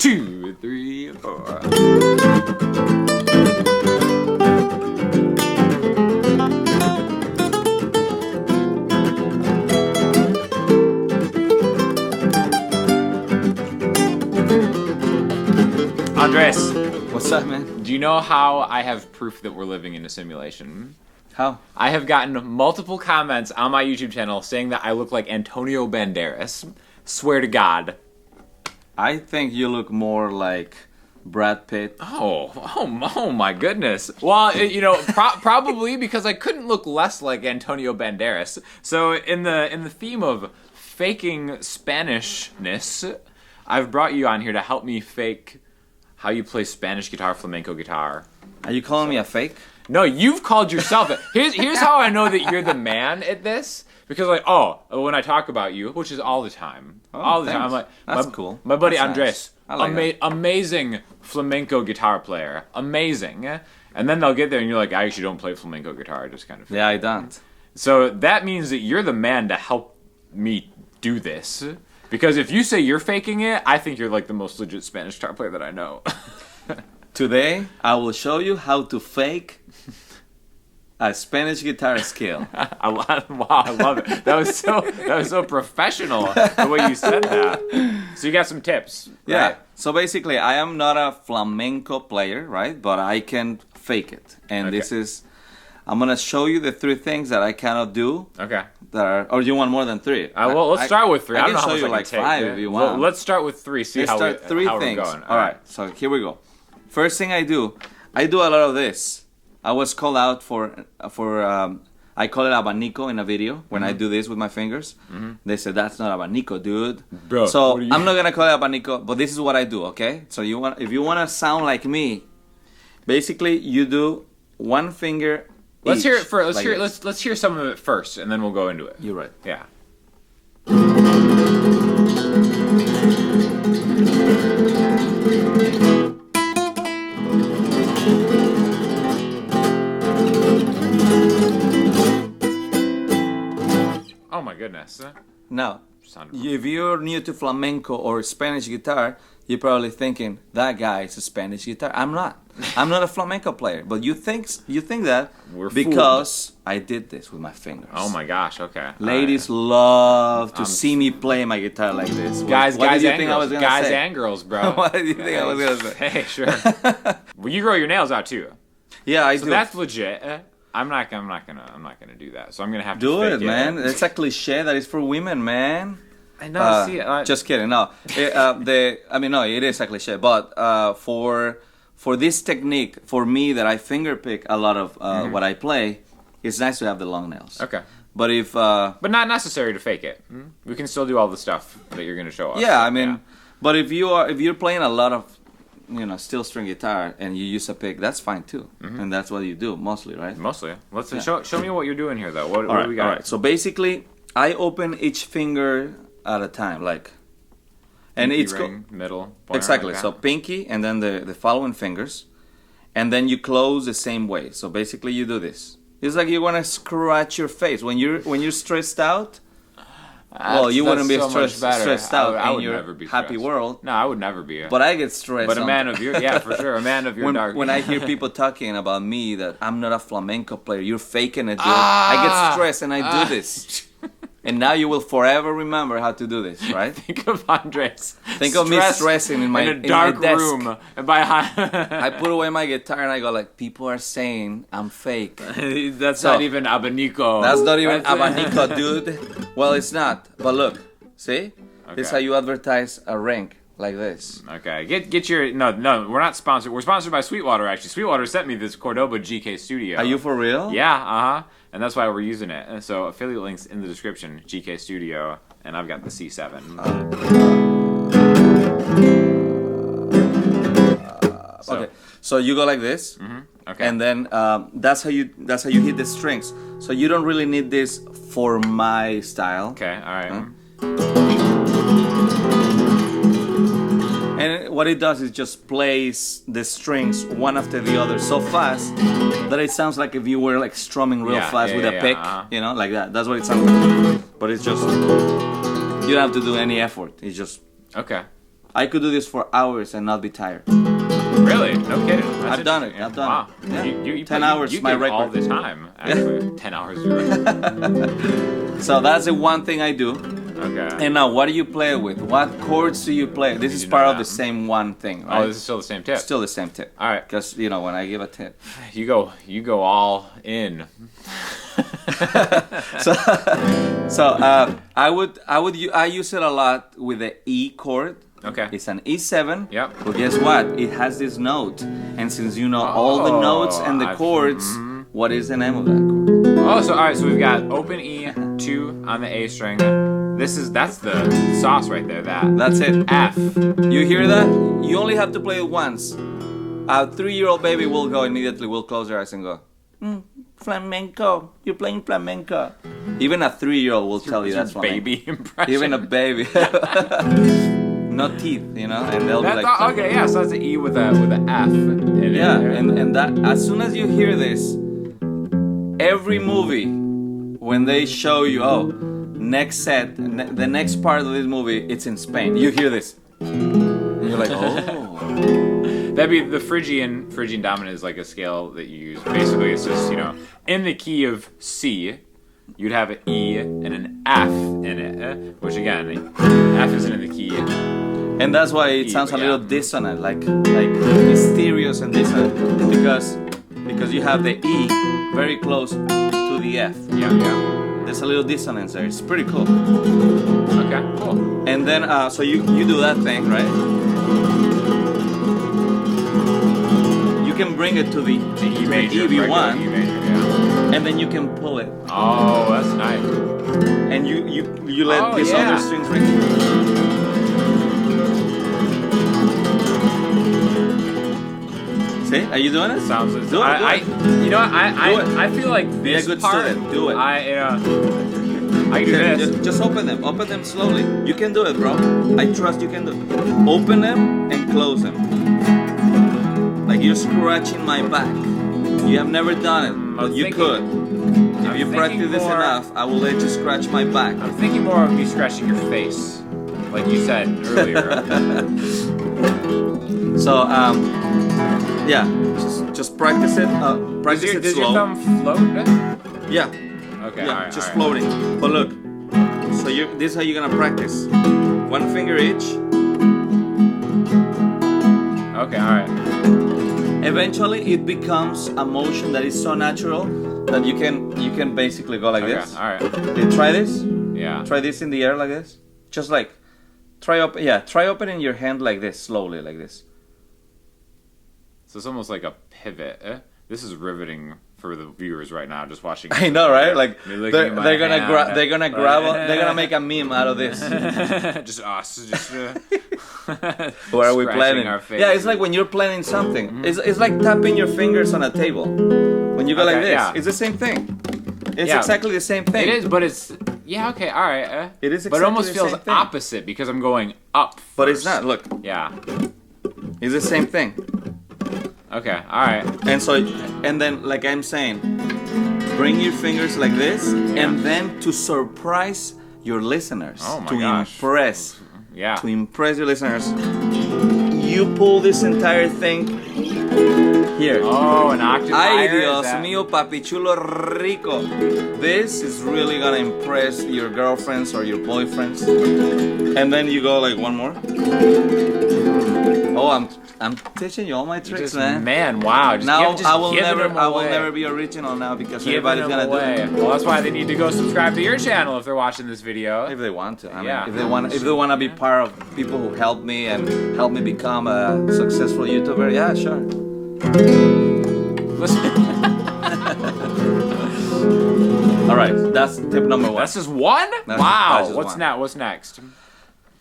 2, 3, 4. Andres, What's up, man? do you know how I have proof that we're living in a simulation? How? I have gotten multiple comments on my YouTube channel saying that I look like Antonio Banderas. Swear to God. I think you look more like Brad Pitt. Oh my goodness. Well, probably because I couldn't look less like Antonio Banderas. So in the theme of faking Spanishness, I've brought you on here to help me fake how you play Spanish guitar, flamenco guitar. Are you calling me a fake? No, you've called yourself it. Here's how I know that you're the man at this. Because when I talk about you, which is all the time, all the time, I'm like, that's cool. My buddy That's Andres, nice. I like amazing flamenco guitar player, amazing. And then they'll get there and you're like, I actually don't play flamenco guitar. I just kind of. Yeah, I don't. So that means that you're the man to help me do this. Because if you say you're faking it, I think you're like the most legit Spanish guitar player that I know. Today, I will show you how to fake a Spanish guitar skill. Wow, I love it. That was so professional the way you said that. So you got some tips, right? Yeah. So basically, I am not a flamenco player, right? But I can fake it. And Okay. I'm going to show you the 3 things that I cannot do. Okay. Or do you want more than 3? Well, let's start with 3. I I can don't know show how you much I like can take. 5 if you want. Well, let's start with 3. See Let's how start 3 how things. we're going. All right. So here we go. First thing I do a lot of this. I was called out for I call it abanico in a video when I do this with my fingers. They said that's not abanico, dude. Bro, so what are you- I'm not gonna call it abanico, but this is what I do. Okay. So if you want to sound like me, basically you do one finger. Let's each, hear it first. like this. Let's hear some of it first, and then we'll go into it. You're right. Yeah. Oh my goodness. Now, Sounded- if you're new to flamenco or Spanish guitar, you're probably thinking that guy is a Spanish guitar. I'm not. I'm not a flamenco player. But you think that We're because I did this with my fingers. Oh my gosh. Okay. Ladies love to see me play my guitar like this. Guys, what guys, did you and think girls. I was gonna Guys say? and girls, bro. What did you think I was gonna say? Hey, sure. Well, you grow your nails out too. Yeah, I So do. that's legit. I'm not gonna do that. So I'm gonna have to Do fake it, man. It's a cliche that is for women, man. I know. Just kidding. No, no, it is a cliche. But for this technique, for me that I finger pick a lot of what I play, it's nice to have the long nails. Okay. But if But not necessary to fake it. We can still do all the stuff that you're gonna show us. yeah, I mean, but if you're playing a lot of steel string guitar and you use a pick, that's fine too, and that's what you do mostly, right? Mostly. Let's show me what you're doing here, though. What do we got? All right. So basically, I open each finger at a time, and Pinky, it's ring, middle. Pointer, exactly. like So that. pinky, and then the following fingers, and then you close the same way. So basically, you do this. It's like you want to scratch your face when you're stressed out. Well, you wouldn't be that's so much better. stressed out I in would your never be happy stressed. world. No, I would never be. But I get stressed. But a man of your, yeah, for sure, a man of your dark. when I hear people talking about me that I'm not a flamenco player, you're faking it, dude. I get stressed and I do this. And now you will forever remember how to do this, right? Think of Andres. Think of me stressing in a dark my desk. room. And by I put away my guitar and I go like, people are saying I'm fake. That's So, not even abanico. That's not even That's- abanico, dude. Well, it's not. But look, see? This is Okay. how you advertise a ring like this. Okay, get your no. We're not sponsored. We're sponsored by Sweetwater. Actually, Sweetwater sent me this Cordoba GK Studio. Are you for real? Yeah, and that's why we're using it. And so affiliate links in the description. GK Studio, and I've got the C7. Okay, so you go like this, Okay. and then that's how you hit the strings. So you don't really need this for my style. Okay. All right. And what it does is just plays the strings one after the other so fast that it sounds like if you were like strumming real fast with a pick, like that. That's what it sounds like. But it's just, you don't have to do any effort. It's just, Okay. I could do this for hours and not be tired. Really? No kidding. That's I've done it. interesting. I've done Wow. it. Yeah. You 10 hours, you my give record. all the time. Actually, 10 hours. You're right. So that's the one thing I do. Okay. And now, what do you play with? What chords do you play? This is you part know of the that? same one thing, right? Oh, this is still the same tip. Still the same tip. All right. Because, you know, when I give a tip. You go all in. I use it a lot with the E chord. Okay. It's an E7. Yep. But guess what? It has this note. And since you know all the notes and the chords, what is the name of that chord? Oh, so all right. So we've got open E, 2 on the A string. That's the sauce right there. That's it. F. You hear that? You only have to play it once. A 3-year-old baby will go immediately, will close their eyes and go, flamenco, you're playing flamenco. Even a 3-year-old will tell you that's flamenco. Baby impression. Even a baby. No teeth, you know, and they'll be like... okay, yeah, so that's an E with a F in it. Yeah, and that, as soon as you hear this, every movie, when they show you, next set, the next part of this movie, it's in Spain. You hear this. And you're like, oh. That'd be the Phrygian dominant is like a scale that you use. Basically, it's just, in the key of C, you'd have an E and an F in it, which again, F isn't in the key. And that's why it sounds a little dissonant, like mysterious and dissonant, because you have the E very close to the F. Yeah. There's a little dissonance there. It's pretty cool. Okay, cool. And then, so you do that thing, right? You can bring it to the E major, EV1, E major, yeah. and then you can pull it. Oh, that's nice. And you let these other strings ring. See? Are you doing it? Sounds. Do it. I feel like this Be a good part. student. Do it. I can do this. Just open them. Open them slowly. You can do it, bro. I trust you can do it. Open them and close them. Like you're scratching my back. You have never done it, but you could. If you practice this enough, I will let you scratch my back. I'm thinking more of me scratching your face, like you said earlier. So, yeah, just practice it. Practice it does slow. your thumb float? Yeah. Okay. Yeah, All right, just all right. floating. But look, so this is how you're gonna practice. One finger each. Okay. All right. Eventually, it becomes a motion that is so natural that you can basically go like this. All right. Okay, try this. Yeah. Try this in the air like this. Just like try opening your hand like this, slowly like this. So it's almost like a pivot. This is riveting for the viewers right now, just watching. I know, right? Like they're gonna make a meme out of this. Just us, What are we planning? Our faces. Yeah, it's like when you're planning something. Mm-hmm. It's like tapping your fingers on a table. When you go like this, yeah. it's the same thing. It's exactly the same thing. It is, but it's okay, all right. It is, but it almost exactly the feels same thing. opposite because I'm going up. First. But it's not. Look, Yeah. it's the same thing. Okay. All right. And then, like I'm saying, bring your fingers like this, and then to surprise your listeners, Oh my to gosh. impress, Yeah. to impress your listeners, you pull this entire thing here. Oh, an octave Ay, higher. Dios mío, papi chulo rico. This is really gonna impress your girlfriends or your boyfriends. And then you go like one more. Oh, I'm teaching you all my tricks, man. Man, wow. Just Now just I will giving them away. never be original now because Giving everybody's them gonna away. do it. Well, that's why they need to go subscribe to your channel if they're watching this video. If they want to. I mean, Yeah. if they want to be part of people who help me and help me become a successful YouTuber, yeah, sure. Listen, All right, that's tip number 1. that's just one? That's Wow. just What's one. next? What's next?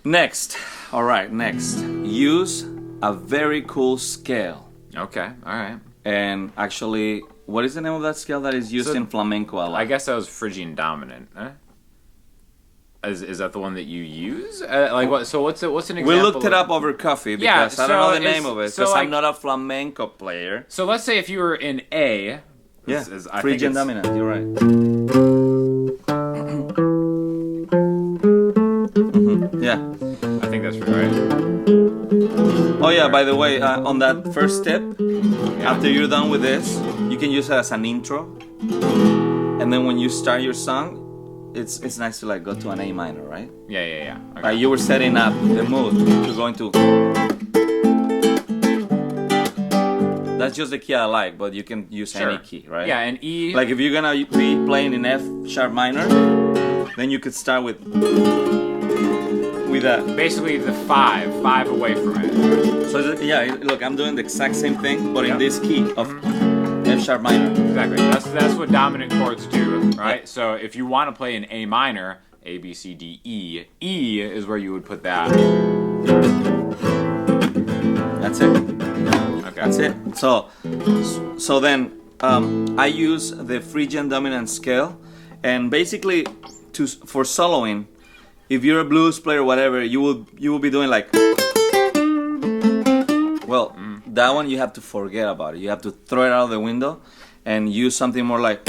Next. All right, next. Use a very cool scale. Okay. All right. And actually, what is the name of that scale that is used So, in flamenco a lot? I guess that was Phrygian dominant. Is that the one that you use? Like what? So what's an example? We looked it of- up over coffee Yeah, because I don't know the so name of it it's- so because like- I'm not a flamenco player. So let's say if you were in A. Yeah, I Phrygian think dominant. You're right. Yeah. I think that's right. Oh yeah, by the way, on that first step, after you're done with this, you can use it as an intro. And then when you start your song, it's nice to like go to an A minor, right? Yeah. Okay. You were setting up the mood to go into. That's just the key I like, but you can use any key, right? Yeah, and E. Like if you're gonna be playing in F sharp minor, then you could start with that. Basically the five away from it. So yeah, look, I'm doing the exact same thing, but in this key of F sharp minor. Exactly. That's what dominant chords do, right? So if you want to play in A minor, A, B, C, D, E, E is where you would put that. That's it. Okay. That's it. So then I use the Phrygian dominant scale, and basically for soloing, if you're a blues player or whatever, you will be doing like. Well, that one you have to forget about it. You have to throw it out of the window and use something more like.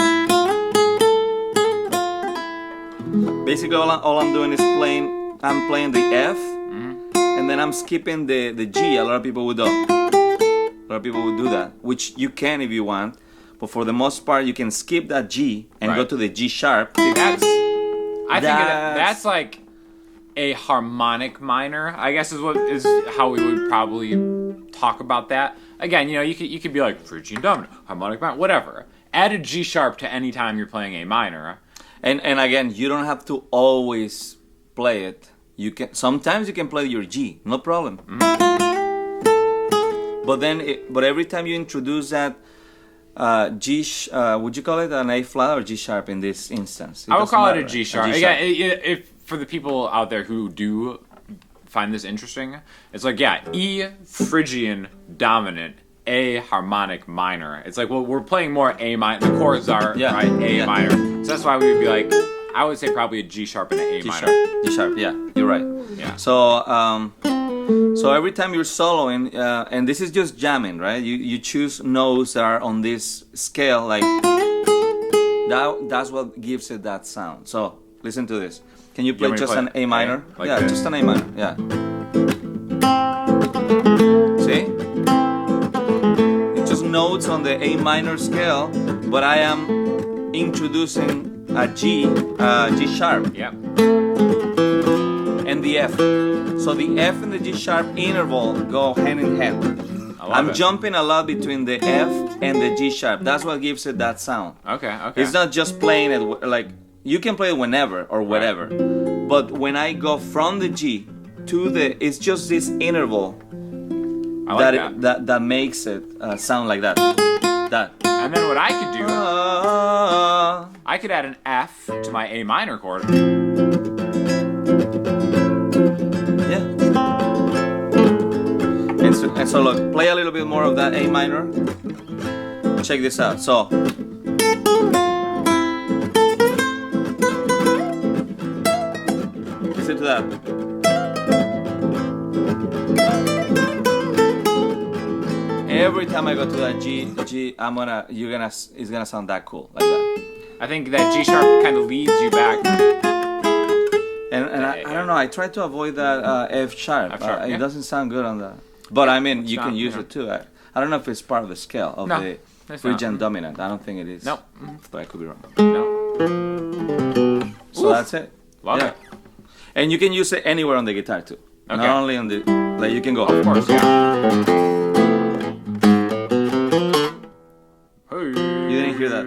Basically, all I'm doing is I'm playing the F, and then I'm skipping the G. A lot of people would do. A lot of people would do that, which you can if you want, but for the most part, you can skip that G and go to the G sharp. See, that's like a harmonic minor, I guess is how we would probably talk about that. Again, you could be like Phrygian dominant, harmonic minor, whatever. Add a G sharp to any time you're playing A minor. And again, you don't have to always play it. Sometimes you can play your G, no problem. But every time you introduce that G, would you call it an A flat or G sharp in this instance? I would call it a G sharp. Again, if for the people out there who do find this interesting, it's like E Phrygian dominant, A harmonic minor. It's like, well, we're playing more A minor. The chords are right A minor, so that's why we would be like, I would say probably a G sharp and an A minor. G sharp, yeah, you're right. Yeah. So every time you're soloing, and this is just jamming, right? You choose notes that are on this scale, like that's what gives it that sound. So listen to this. Can you play just an A minor? Just an A minor. Yeah. See? It's just notes on the A minor scale, but I am introducing a G sharp. Yep. And the F. So the F and the G sharp interval go hand in hand. I'm jumping a lot between the F and the G sharp. That's what gives it that sound. Okay. It's not just playing it like you can play it whenever or whatever. Right. But when I go from the G to it's just this interval that makes it sound like that. And then what I could do, I could add an F to my A minor chord. Yeah. And so look, play a little bit more of that A minor. Check this out. So listen to that. Every time I go to that G, it's gonna sound that cool, like that. I think that G sharp kind of leads you back. And I don't know. I try to avoid that F sharp. It doesn't sound good on that. But I mean, you can use it too. I don't know if it's part of the scale of the Phrygian dominant. I don't think it is. No, but I could be wrong. No. So that's it. Love it. And you can use it anywhere on the guitar too. Okay. Not only on the like you can go. Of course, yeah. You didn't hear that.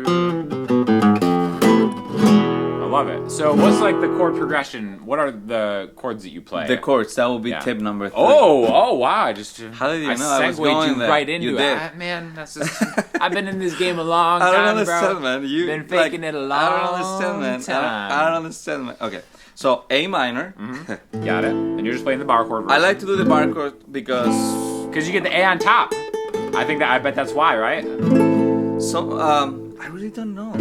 I love it. So what's like the chord progression? What are the chords that you play? The chords, that will be tip number 3. Oh wow. How did you know I I was going there? Right into you it. Man, that's just, I've been in this game a long time, I don't understand, bro. man. Been faking it a long time. I don't understand, man. I don't understand, man. Okay. So A minor. Mm-hmm. Got it. And you're just playing the bar chord version. I like to do the bar chord because you get the A on top. I bet that's why, right? So I really don't know.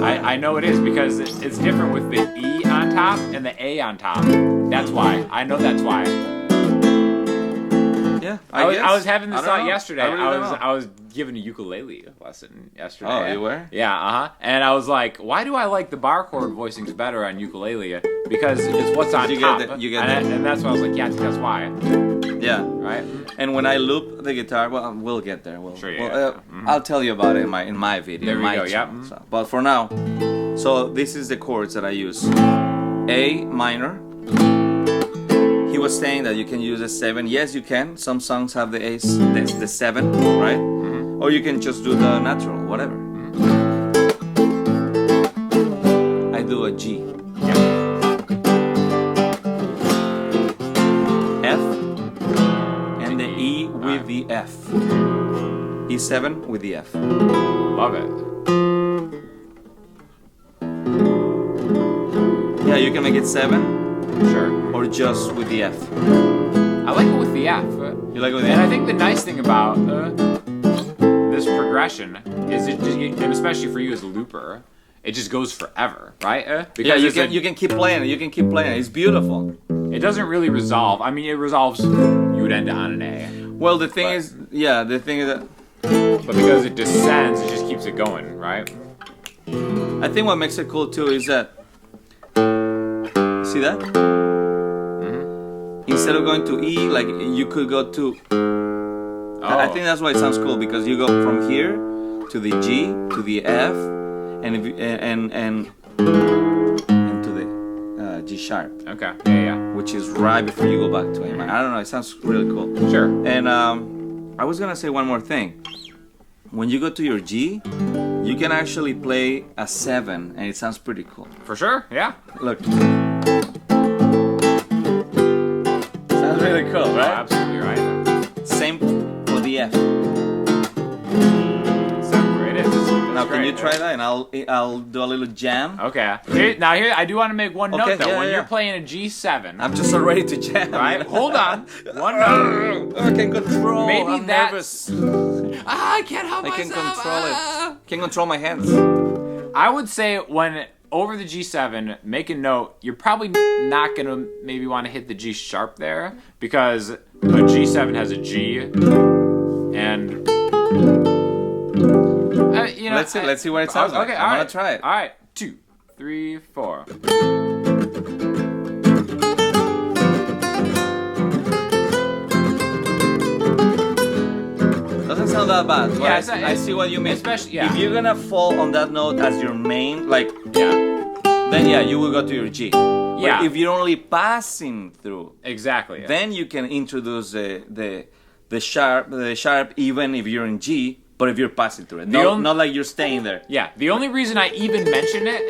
I know it is because it's different with the E on top and the A on top. That's why. I know that's why. Yeah, Yeah, I was guess. having this I don't thought know. yesterday. I really don't know. I was giving a ukulele lesson yesterday. Oh, you were? Yeah, And I was like, why do I like the bar chord voicings better on ukulele? Because it's what's on top. And that's why I was like, yeah, I think that's why. Yeah. Right. And when I loop the guitar, well, we'll get there. Sure, I'll tell you about it in my video. There we go. Channel, so. But for now, so this is the chords that I use. A minor. He was saying that you can use a 7. Yes, you can. Some songs have the A's, the 7, right? Mm-hmm. Or you can just do the natural, whatever. Mm-hmm. I do a G. Yeah. F and the E with the F. E7 with the F. Love it. Yeah, you can make it 7. Sure. Or just with the F. I like it with the F. You like it with the F? And I think the nice thing about this progression is and especially for you as a looper, it just goes forever, right? Because you can keep playing it. You can keep playing it. It's beautiful. It doesn't really resolve. I mean, it resolves. You would end it on an A. Well, the thing is that. But because it descends, it just keeps it going, right? I think what makes it cool too is that. See that? Mm-hmm. Instead of going to E, like you could go to. I think that's why it sounds cool, because you go from here to the G to the F, and to the G sharp. Okay. Yeah. Which is right before you go back to A minor. I don't know. It sounds really cool. Sure. And I was gonna say one more thing. When you go to your G, you can actually play a 7, and it sounds pretty cool. For sure. Yeah. Look. Sounds really cool, right? Oh, absolutely right. Same for the F. Sounds great. Now, can you try that, and I'll do a little jam. Okay. Here, I do want to make one note though. Yeah, when you're playing a G7, I'm just so ready to jam. Right? Hold on. One note. I can control. Maybe I'm that's. nervous. I can't help I myself. can control it. Can't control my hands. I would say when over the G7, make a note. You're probably not gonna maybe want to hit the G sharp there, because a G7 has a G, and you know. Let's see what it sounds like. Okay, I'm gonna try it. All right, 2, 3, 4. Doesn't sound that bad. Yeah, I see what you mean. Especially, yeah. If you're gonna fall on that note as your main, like, then you will go to your G. Yeah. But if you're only passing through, Exactly. then you can introduce the sharp, even if you're in G. But if you're passing through it, not like you're staying there. Yeah, the only reason I even mention it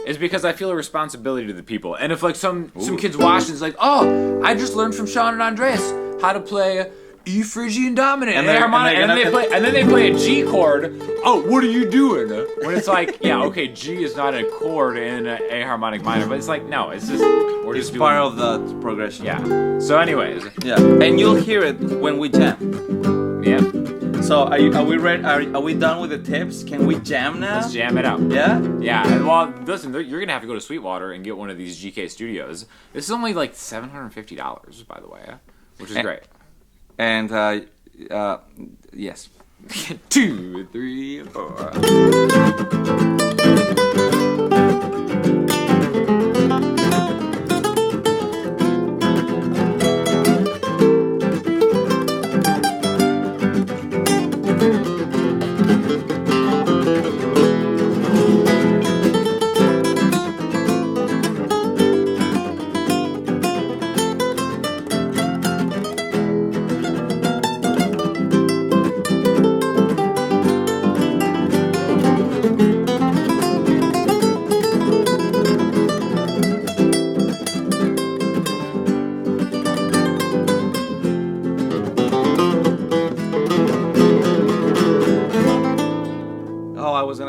is because I feel a responsibility to the people. And if like some kids watching is like, oh, I just learned from Sean and Andreas how to play E phrygian dominant and then they play a G chord. Oh, what are you doing? When it's like, yeah, okay, G is not a chord in a harmonic minor, but it's like, no, it's just It's part of the progression. Yeah. So, anyways. Yeah, and you'll hear it when we jam. Yeah. So are we ready? Are we done with the tips? Can we jam now? Let's jam it out. Yeah? Yeah. And, well, listen, you're gonna have to go to Sweetwater and get one of these GK Studios. This is only like $750, by the way, which is great. And yes. 2, 3, 4.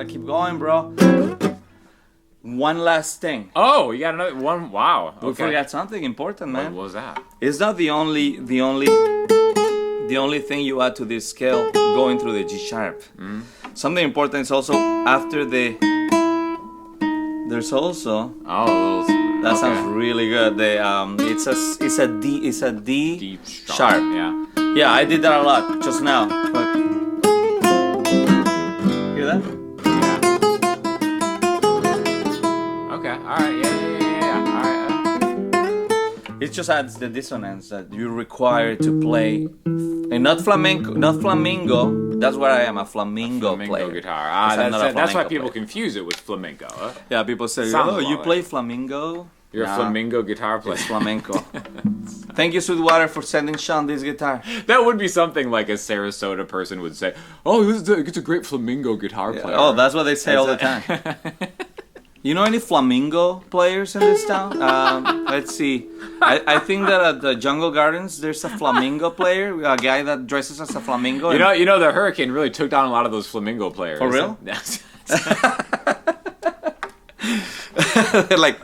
Keep going, bro. One last thing. Oh, you got another one. Wow. We forgot something important, man. What was that? It's not the only thing you add to this scale going through the G sharp. Something important is also after the. There's also. Oh, that sounds really good. It's a D deep sharp. Yeah. Yeah, I did that a lot just now. Look. Hear that? Yeah. Okay. All right. Yeah. All right. It just adds the dissonance that you require to play, and not flamenco, not flamingo. That's what I am, a flamingo player. Guitar. That's why people confuse it with flamenco. Huh? Yeah, people say, Sounds "Oh, you like play flamenco." You're a flamingo guitar player. It's flamenco. Thank you, Sweetwater, for sending Sean this guitar. That would be something like a Sarasota person would say. Oh, it's a great flamingo guitar player. Oh, that's what they say all the time. You know any flamingo players in this town? Let's see. I think that at the Jungle Gardens there's a flamingo player, a guy that dresses as a flamingo. You know, the hurricane really took down a lot of those flamingo players. For real? They're like.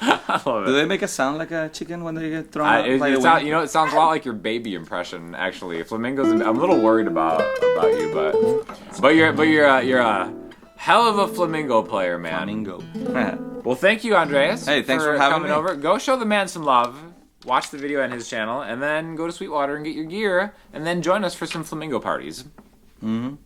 I love it. Do they make a sound like a chicken when they get thrown out? It sounds a lot like your baby impression. Actually, flamingos. I'm a little worried about you, but you're a hell of a flamingo player, man. Flamingo. Well, thank you, Andreas. Hey, thanks for having coming me. over. Go show the man some love. Watch the video on his channel, and then go to Sweetwater and get your gear, and then join us for some flamingo parties. Mm-hmm.